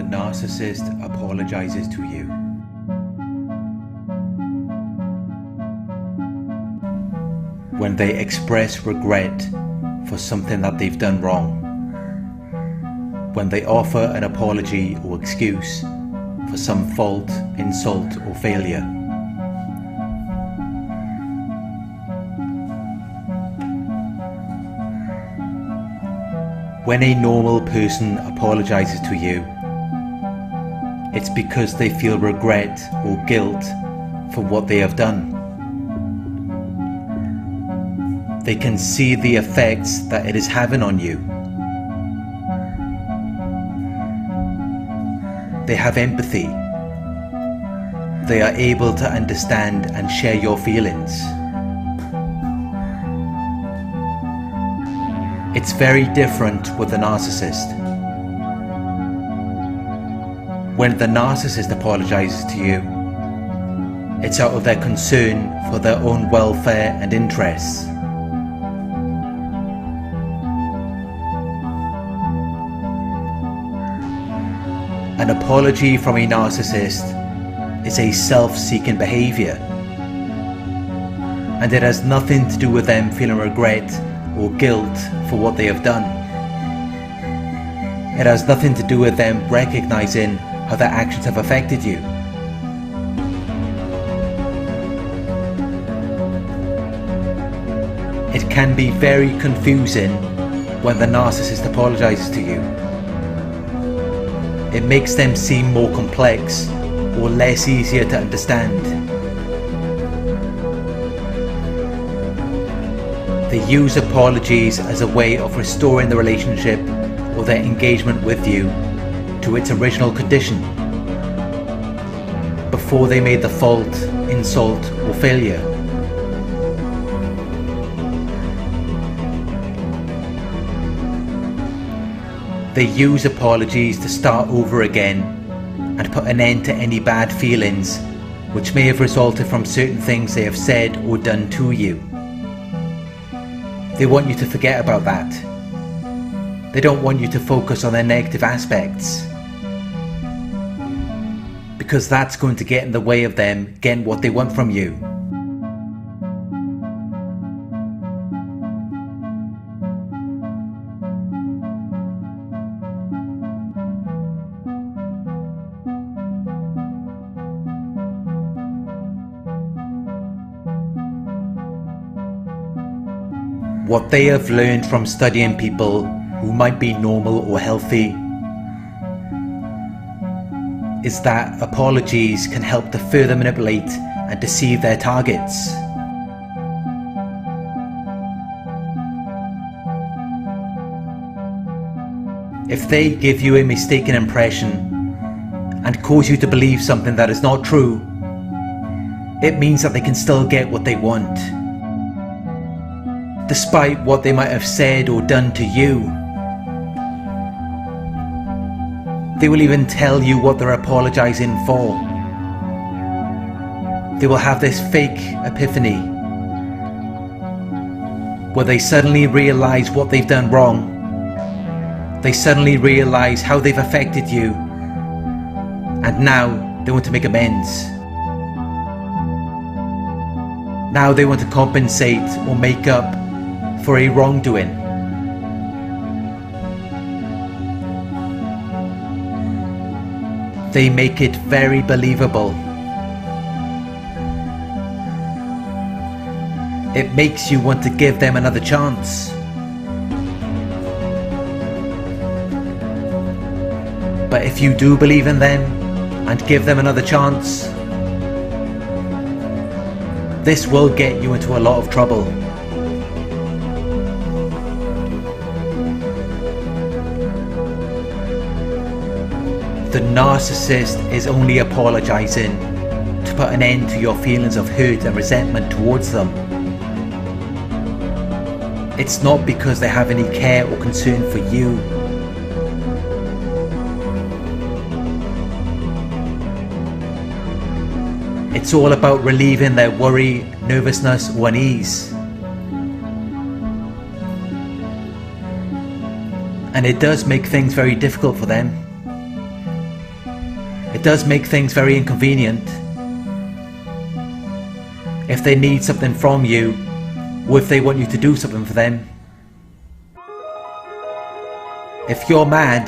the narcissist apologizes to you. When they express regret for something that they've done wrong. When they offer an apology or excuse for some fault, insult or failure. When a normal person apologizes to you, it's because they feel regret or guilt for what they have done. They can see the effects that it is having on you. They have empathy. They are able to understand and share your feelings. It's very different with the narcissist. When the narcissist apologizes to you, it's out of their concern for their own welfare and interests. An apology from a narcissist is a self-seeking behavior, and it has nothing to do with them feeling regret or guilt for what they have done. It has nothing to do with them recognizing how their actions have affected you. It can be very confusing when the narcissist apologizes to you. It makes them seem more complex or less easier to understand. They use apologies as a way of restoring the relationship or their engagement with you to its original condition before they made the fault, insult or failure. They use apologies to start over again and put an end to any bad feelings which may have resulted from certain things they have said or done to you. They want you to forget about that. They don't want you to focus on their negative aspects, because that's going to get in the way of them getting what they want from you. What they have learned from studying people who might be normal or healthy is that apologies can help to further manipulate and deceive their targets. If they give you a mistaken impression and cause you to believe something that is not true, it means that they can still get what they want. Despite what they might have said or done to you. They will even tell you what they're apologizing for. They will have this fake epiphany where they suddenly realize what they've done wrong. They suddenly realize how they've affected you, and now they want to make amends. Now they want to compensate or make up for a wrongdoing. They make it very believable. It makes you want to give them another chance. But if you do believe in them and give them another chance, this will get you into a lot of trouble. The narcissist is only apologizing to put an end to your feelings of hurt and resentment towards them. It's not because they have any care or concern for you. It's all about relieving their worry, nervousness or unease. And it does make things very difficult for them. it does make things very inconvenient. If they need something from you, or if they want you to do something for them. If you're mad,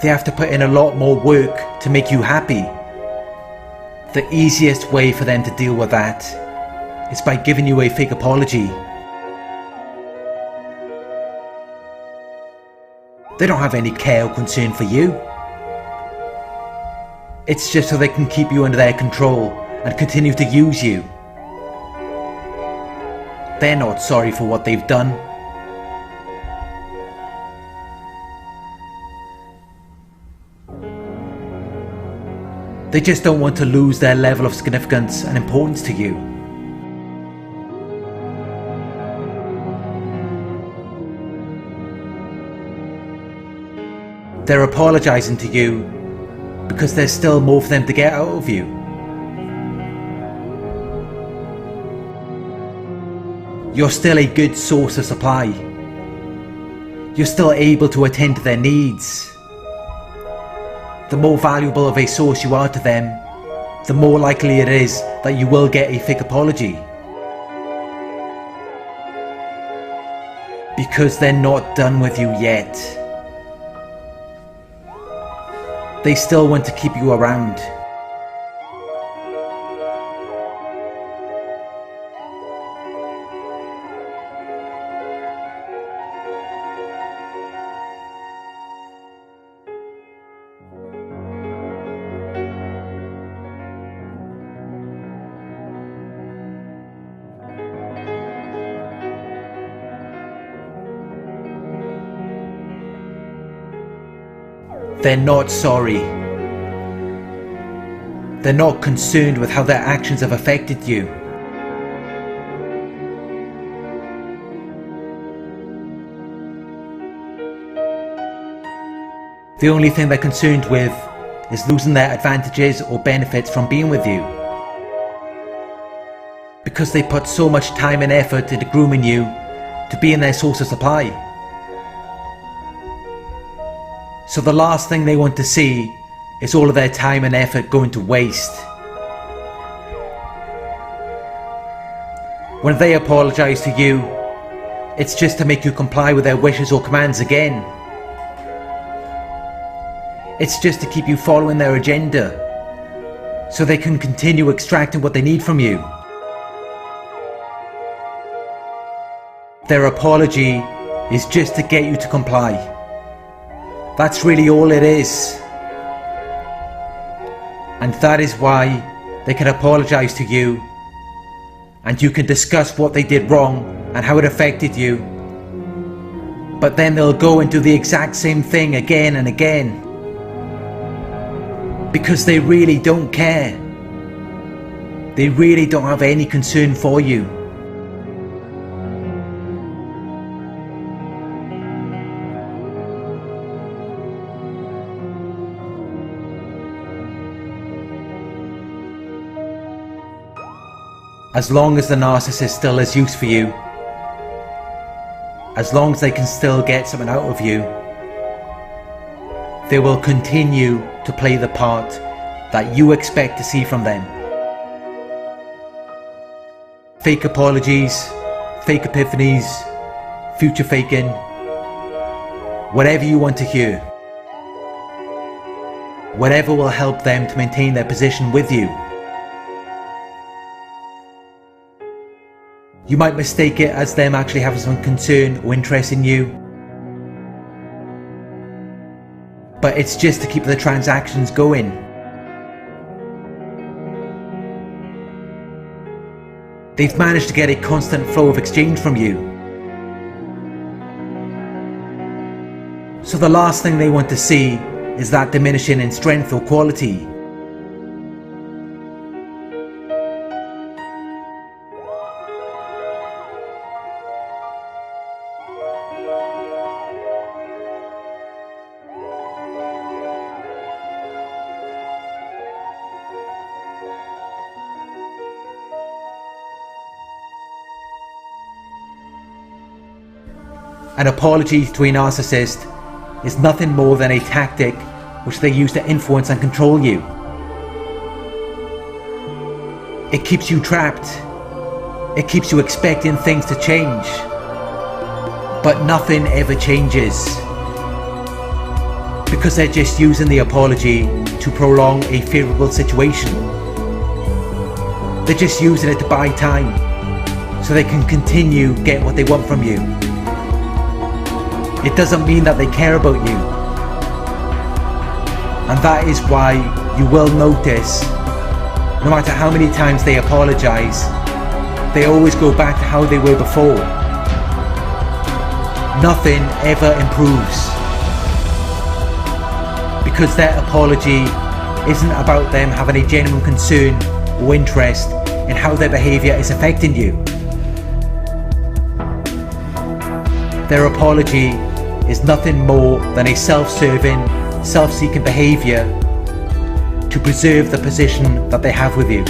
they have to put in a lot more work to make you happy. The easiest way for them to deal with that is by giving you a fake apology. They don't have any care or concern for you. It's just so they can keep you under their control and continue to use you. They're not sorry for what they've done. They just don't want to lose their level of significance and importance to you. They're apologizing to you because there's still more for them to get out of you. You're still a good source of supply. You're still able to attend to their needs. The more valuable of a source you are to them, the more likely it is that you will get a fake apology. Because they're not done with you yet. They still want to keep you around. They're not sorry. They're not concerned with how their actions have affected you. The only thing they're concerned with is losing their advantages or benefits from being with you. Because they put so much time and effort into grooming you to be in their source of supply. So the last thing they want to see is all of their time and effort going to waste. When they apologize to you, it's just to make you comply with their wishes or commands again. It's just to keep you following their agenda, so they can continue extracting what they need from you. Their apology is just to get you to comply. That's really all it is. And that is why they can apologize to you, and you can discuss what they did wrong and how it affected you. But then they'll go and do the exact same thing again and again. Because they really don't care. They really don't have any concern for you. As long as the narcissist still has use for you, as long as they can still get something out of you, they will continue to play the part that you expect to see from them. Fake apologies, fake epiphanies, future faking, whatever you want to hear. Whatever will help them to maintain their position with you. You might mistake it as them actually having some concern or interest in you. But it's just to keep the transactions going. They've managed to get a constant flow of exchange from you. So the last thing they want to see is that diminishing in strength or quality. An apology to a narcissist is nothing more than a tactic which they use to influence and control you. It keeps you trapped. It keeps you expecting things to change. But nothing ever changes. Because they're just using the apology to prolong a favourable situation. They're just using it to buy time, so they can continue get what they want from you. It doesn't mean that they care about you. And that is why you will notice, no matter how many times they apologise, they always go back to how they were before. Nothing ever improves. Because their apology isn't about them having a genuine concern or interest in how their behaviour is affecting you. Their apology is nothing more than a self-serving, self-seeking behaviour to preserve the position that they have with you.